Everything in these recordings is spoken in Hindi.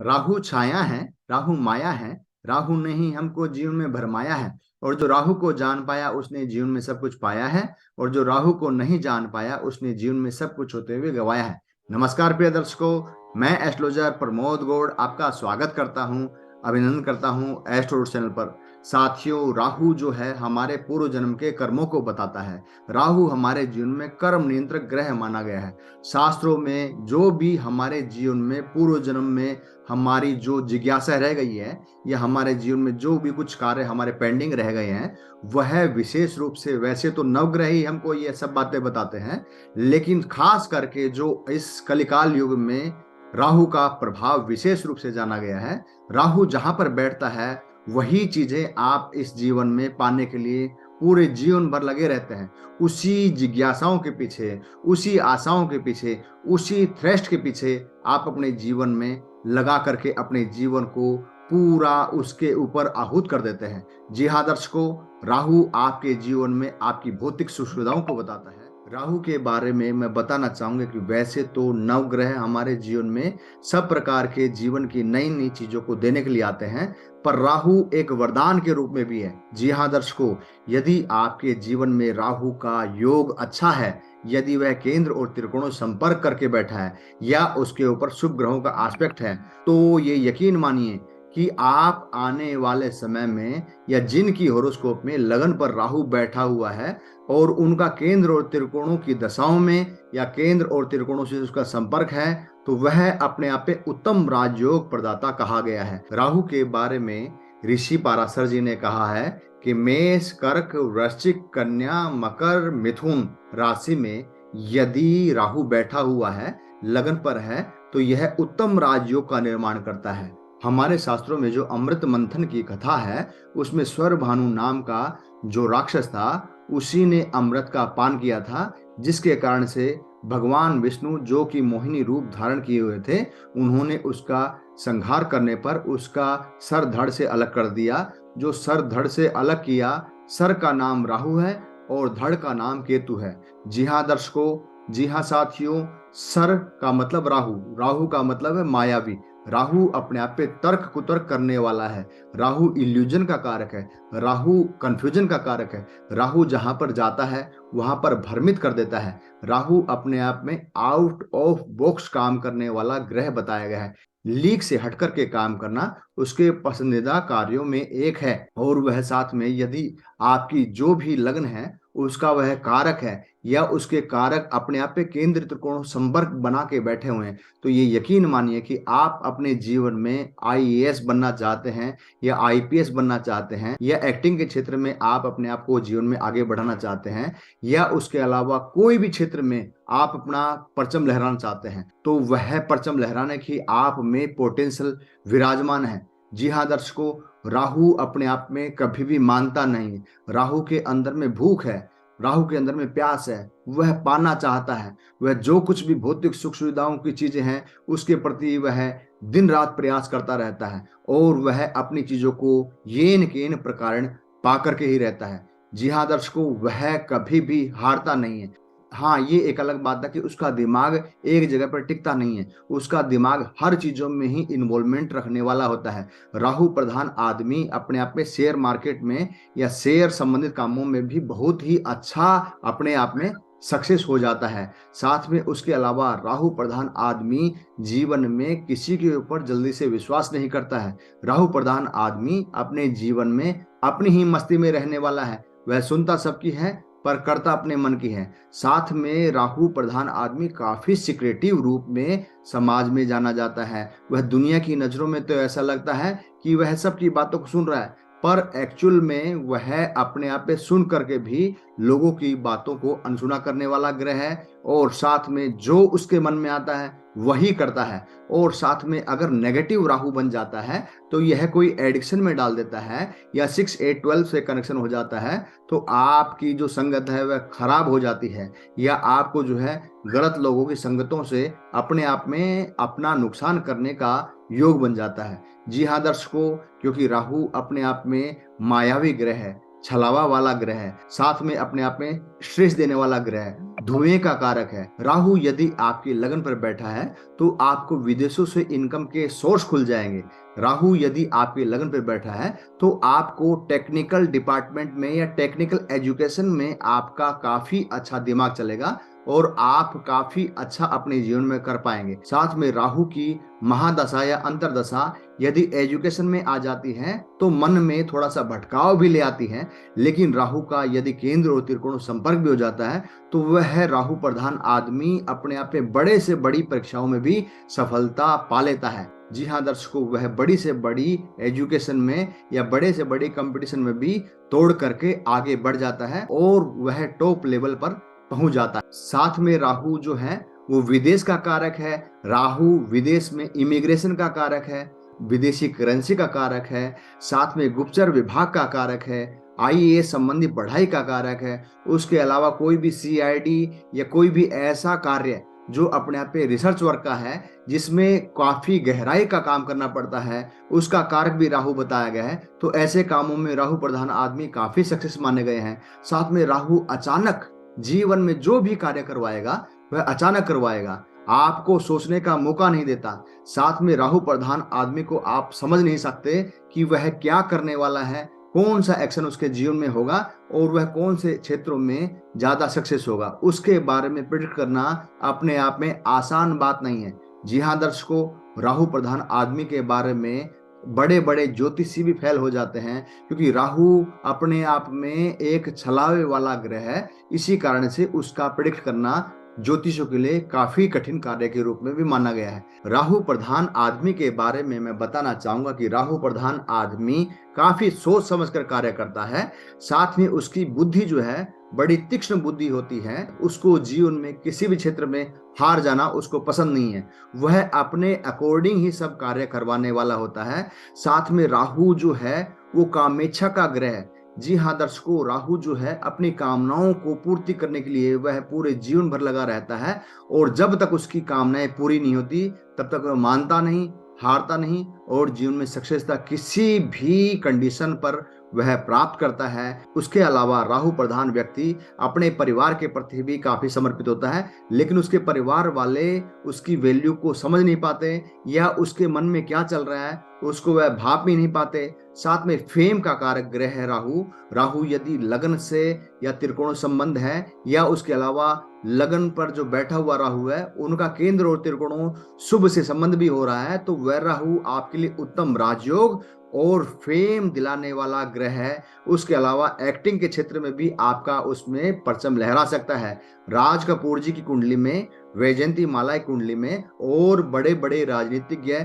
राहु छाया है, राहु माया है। राहु ने ही हमको जीवन में भरमाया है। और जो राहु को जान पाया उसने जीवन में सब कुछ पाया है। और जो राहु को नहीं जान पाया उसने जीवन में सब कुछ होते हुए गवाया है। नमस्कार प्रिय दर्शकों, मैं एस्ट्रोलॉजर प्रमोद गौड़ आपका स्वागत करता हूं, अभिनंदन करता हूं एस्ट्रो चैनल पर। साथियों, राहु जो है हमारे पूर्व जन्म के कर्मों को बताता है। राहु हमारे जीवन में कर्म नियंत्रक ग्रह माना गया है। शास्त्रों में जो भी हमारे जीवन में पूर्व जन्म में हमारी जो जिज्ञासा रह गई है या हमारे जीवन में जो भी कुछ कार्य हमारे पेंडिंग रह गए हैं, वह विशेष रूप से, वैसे तो नवग्रह ही हमको ये सब बातें बताते हैं, लेकिन खास करके जो इस कलिकाल युग में राहु का प्रभाव विशेष रूप से जाना गया है। राहु जहां पर बैठता है वही चीजें आप इस जीवन में पाने के लिए पूरे जीवन भर लगे रहते हैं। उसी जिज्ञासाओं के पीछे, उसी आशाओं के पीछे, उसी थ्रस्ट के पीछे आप अपने जीवन में लगा करके अपने जीवन को पूरा उसके ऊपर आहूत कर देते हैं। जी हाँ दर्शकों, राहु आपके जीवन में आपकी भौतिक सुख सुविधाओं को बताता है। राहु के बारे में मैं बताना चाहूंगा कि वैसे तो नवग्रह हमारे जीवन में सब प्रकार के जीवन की नई नई चीजों को देने के लिए आते हैं, पर राहु एक वरदान के रूप में भी है। जी हाँ दर्शकों, यदि आपके जीवन में राहु का योग अच्छा है, यदि वह केंद्र और त्रिकोणों संपर्क करके बैठा है या उसके ऊपर शुभ ग्रहों का एस्पेक्ट है, तो ये यकीन मानिए कि आप आने वाले समय में या जिनकी हॉरोस्कोप में लगन पर राहु बैठा हुआ है और उनका केंद्र और त्रिकोणों की दशाओं में या केंद्र और त्रिकोणों से उसका संपर्क है, तो वह अपने आप में उत्तम राजयोग प्रदाता कहा गया है। राहु के बारे में ऋषि पाराशर जी ने कहा है कि मेष, कर्क, वृश्चिक, कन्या, मकर, मिथुन राशि में यदि राहु बैठा हुआ है, लगन पर है, तो यह उत्तम राजयोग का निर्माण करता है। हमारे शास्त्रों में जो अमृत मंथन की कथा है, उसमें स्वर भानु नाम का जो राक्षस था, उसी ने अमृत का पान किया था, जिसके कारण से भगवान विष्णु जो कि मोहिनी रूप धारण किए हुए थे, उन्होंने उसका संहार करने पर उसका सर धड़ से अलग कर दिया। जो सर धड़ से अलग किया, सर का नाम राहु है और धड़ का नाम केतु है। जी हाँ दर्शकों, जी हाँ साथियों, सर का मतलब राहु, राहु का मतलब है मायावी। राहु अपने आप पे तर्क कुतर्क करने वाला है। राहु इल्यूजन का कारक है। राहु कंफ्यूजन का कारक है। राहु जहां पर जाता है वहां पर भ्रमित कर देता है। राहु अपने आप में आउट ऑफ बॉक्स काम करने वाला ग्रह बताया गया है। लीक से हटकर के काम करना उसके पसंदीदा कार्यों में एक है। और वह साथ में यदि आपकी जो भी लग्न है उसका वह कारक है या उसके कारक अपने आप पे केंद्र त्रिकोण संपर्क बना के बैठे हुए हैं, तो ये यकीन मानिए कि आप अपने जीवन में आईएएस बनना चाहते हैं या आईपीएस बनना चाहते हैं या एक्टिंग के क्षेत्र में आप अपने आप को जीवन में आगे बढ़ाना चाहते हैं या उसके अलावा कोई भी क्षेत्र में आप अपना परचम लहराना चाहते हैं, तो वह परचम लहराने की आप में पोटेंशियल विराजमान है। जी हाँ दर्शकों, राहु अपने आप में कभी भी मानता नहीं। राहु के अंदर में भूख है, राहु के अंदर में प्यास है, वह पाना चाहता है। वह जो कुछ भी भौतिक सुख सुविधाओं की चीजें हैं उसके प्रति वह दिन रात प्रयास करता रहता है और वह अपनी चीजों को येन केन प्रकार पा करके ही रहता है। जी हाँ दर्शकों, वह कभी भी हारता नहीं है। हाँ, ये एक अलग बात है कि उसका दिमाग एक जगह पर टिकता नहीं है। उसका दिमाग हर चीजों में ही इन्वॉल्वमेंट रखने वाला होता है। राहु प्रधान आदमी अपने आप में शेयर मार्केट में या शेयर संबंधित कामों में भी बहुत ही अच्छा अपने आप में सक्सेस हो जाता है। साथ में उसके अलावा राहु प्रधान आदमी जीवन में किसी के ऊपर जल्दी से विश्वास नहीं करता है। राहु प्रधान आदमी अपने जीवन में अपनी ही मस्ती में रहने वाला है। वह सुनता सबकी है पर करता अपने मन की है। साथ में राहु प्रधान आदमी काफी सिक्रेटिव रूप में समाज में जाना जाता है। वह दुनिया की नजरों में तो ऐसा लगता है कि वह सबकी बातों को सुन रहा है, पर एक्चुअल में वह अपने आप पे सुन करके भी लोगों की बातों को अनसुना करने वाला ग्रह है। और साथ में जो उसके मन में आता है वही करता है। और साथ में अगर नेगेटिव राहु बन जाता है तो यह कोई एडिक्शन में डाल देता है या 6 8 12 से कनेक्शन हो जाता है, तो आपकी जो संगत है वह खराब हो जाती है या आपको जो है गलत लोगों की संगतों से अपने आप में अपना नुकसान करने का योग बन जाता है। जी हाँ दर्शकों, क्योंकि राहु अपने आप में मायावी ग्रह है। छलावा वाला ग्रह है, साथ में अपने आप में स्ट्रेस देने वाला ग्रह है, धुएं का कारक है। राहु यदि आपकी लगन पर बैठा है तो आपको विदेशों से इनकम के सोर्स खुल जाएंगे। राहु यदि आपकी लगन पर बैठा है तो आपको टेक्निकल डिपार्टमेंट में या टेक्निकल एजुकेशन में आपका काफी अच्छा दिमाग चलेगा और आप काफी अच्छा अपने जीवन में कर पाएंगे। साथ में राहु की महादशा या अंतरदशा यदि एजुकेशन में आ जाती है तो मन में थोड़ा सा भटकाव भी ले आती है, लेकिन राहु का यदि केंद्र और त्रिकोण संपर्क भी हो जाता है तो वह राहु प्रधान आदमी अपने आप में बड़े से बड़ी परीक्षाओं में भी सफलता पा लेता है। जी हाँ दर्शकों, वह बड़ी से बड़ी एजुकेशन में या बड़े से बड़े कंपटीशन में भी तोड़ करके आगे बढ़ जाता है और वह टॉप लेवल पर पहुंच जाता है। साथ में राहु जो है वो विदेश का कारक है। राहु विदेश में इमिग्रेशन का कारक है, विदेशी करेंसी का कारक है, साथ में गुप्तचर विभाग का कारक है, आईएएस संबंधी पढ़ाई का कारक है। उसके अलावा कोई भी सीआईडी या कोई भी ऐसा कार्य जो अपने आप पे रिसर्च वर्क का है, जिसमें काफी गहराई का काम करना पड़ता है, उसका कारक भी राहु बताया गया है। तो ऐसे कामों में राहु प्रधान आदमी काफी सक्सेस माने गए हैं। साथ में राहु अचानक जीवन में जो भी कार्य करवाएगा वह अचानक करवाएगा, आपको सोचने का मौका नहीं देता। साथ में राहु प्रधान आदमी को आप समझ नहीं सकते कि वह क्या करने वाला है, कौन सा एक्शन उसके जीवन में होगा और वह कौन से क्षेत्रों में ज्यादा सक्सेस होगा, उसके बारे में प्रेडिक्ट करना अपने आप में आसान बात नहीं है। जी हाँ दर्शकों, राहु प्रधान आदमी के बारे में बड़े बड़े ज्योतिषी भी फेल हो जाते हैं, क्योंकि राहु अपने आप में एक छलावे वाला ग्रह है। इसी कारण से उसका प्रेडिक्ट करना ज्योतिषों के लिए काफी कठिन कार्य के रूप में भी माना गया है। राहु प्रधान आदमी के बारे में मैं बताना चाहूंगा कि राहु प्रधान आदमी काफी सोच समझकर कार्य करता है। साथ में उसकी बुद्धि जो है बड़ी तीक्ष्ण बुद्धि होती है। उसको जीवन में किसी भी क्षेत्र में हार जाना उसको पसंद नहीं है। वह अपने अकॉर्डिंग ही सब कार्य करवाने वाला होता है। साथ में राहु जो है वो कामेच्छा का ग्रह है। जी हाँ दर्शकों, राहु जो है अपनी कामनाओं को पूर्ति करने के लिए वह पूरे जीवन भर लगा रहता है और जब तक उसकी कामनाएं पूरी नहीं होती तब तक वह मानता नहीं, हारता नहीं और जीवन में सक्सेसता किसी भी कंडीशन पर वह प्राप्त करता है। उसके अलावा राहु प्रधान व्यक्ति अपने परिवार के प्रति भी काफी समर्पित होता है, लेकिन उसके परिवार वाले उसकी वैल्यू को समझ नहीं पाते या उसके मन में क्या चल रहा है उसको वह भाप भी नहीं पाते। साथ में फेम का कारक ग्रह है राहु। राहु यदि लगन से या त्रिकोण संबंध है या उसके अलावा लगन पर जो बैठा हुआ राहु है उनका केंद्र और त्रिकोणों शुभ से संबंध भी हो रहा है, तो वह राहु आपके लिए उत्तम राजयोग और फेम दिलाने वाला ग्रह है। उसके अलावा एक्टिंग के क्षेत्र में भी आपका उसमें परचम लहरा सकता है। राज कपूर जी की कुंडली में, वैजयंती माला की कुंडली में और बड़े बड़े राजनीतिज्ञ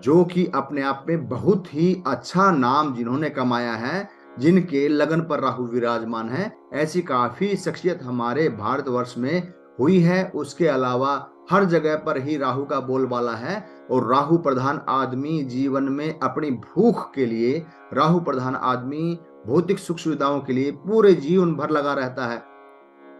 जो कि अपने आप में बहुत ही अच्छा नाम जिन्होंने कमाया है, जिनके लगन पर राहु विराजमान है, ऐसी काफी शख्सियत हमारे भारतवर्ष में हुई है। उसके अलावा हर जगह पर ही राहु का बोलबाला है और राहु प्रधान आदमी जीवन में अपनी भूख के लिए, राहु प्रधान आदमी भौतिक सुख सुविधाओं के लिए पूरे जीवन भर लगा रहता है।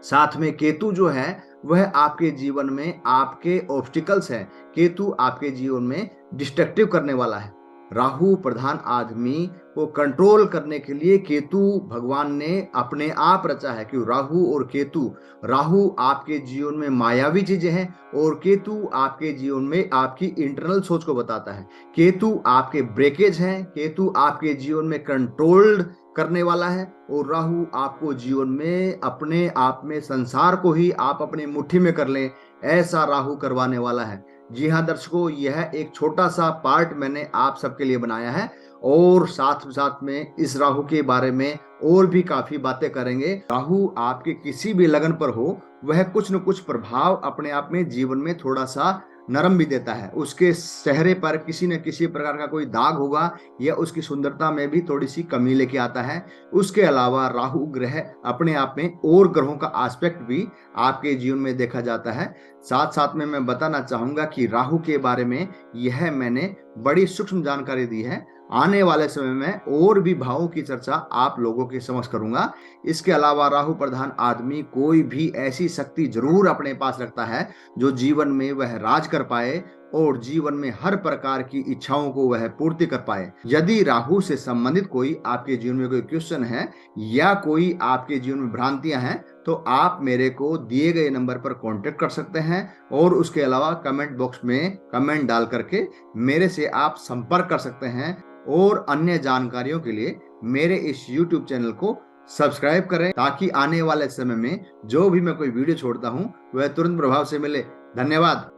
साथ में केतु जो है वह आपके जीवन में आपके ऑब्स्टिकल्स हैं। केतु आपके जीवन में डिस्ट्रक्टिव करने वाला है। राहु प्रधान आदमी को कंट्रोल करने के लिए केतु भगवान ने अपने आप रचा है। क्यों? राहु और केतु, राहु आपके जीवन में मायावी चीजें हैं और केतु आपके जीवन में आपकी इंटरनल सोच को बताता है। केतु आपके ब्रेकेज हैं, केतु आपके जीवन में कंट्रोल्ड करने वाला है और राहु आपको जीवन में अपने आप में संसार को ही आप अपनी मुट्ठी में कर लें, ऐसा राहु करवाने वाला है। जी हाँ दर्शकों, यह एक छोटा सा पार्ट मैंने आप सबके लिए बनाया है और साथ साथ में इस राहु के बारे में और भी काफी बातें करेंगे। राहु आपके किसी भी लगन पर हो, वह कुछ न कुछ प्रभाव अपने आप में जीवन में थोड़ा सा नरम भी देता है। उसके चेहरे पर किसी न किसी प्रकार का कोई दाग होगा या उसकी सुंदरता में भी थोड़ी सी कमी लेके आता है। उसके अलावा राहु ग्रह अपने आप में और ग्रहों का एस्पेक्ट भी आपके जीवन में देखा जाता है। साथ साथ में मैं बताना चाहूंगा कि राहु के बारे में यह मैंने बड़ी सूक्ष्म जानकारी दी है। आने वाले समय में और भी भावों की चर्चा आप लोगों के समक्ष करूंगा। इसके अलावा राहु प्रधान आदमी कोई भी ऐसी शक्ति जरूर अपने पास रखता है जो जीवन में वह राज कर पाए, और जीवन में हर प्रकार की इच्छाओं को वह पूर्ति कर पाए। यदि राहु से संबंधित कोई आपके जीवन में कोई क्वेश्चन है या कोई आपके जीवन में भ्रांतियां हैं तो आप मेरे को दिए गए नंबर पर कांटेक्ट कर सकते हैं और उसके अलावा कमेंट बॉक्स में कमेंट डाल करके मेरे से आप संपर्क कर सकते हैं। और अन्य जानकारियों के लिए मेरे इस YouTube चैनल को सब्सक्राइब करें ताकि आने वाले समय में जो भी मैं कोई वीडियो छोड़ता हूं वह तुरंत प्रभाव से मिले। धन्यवाद।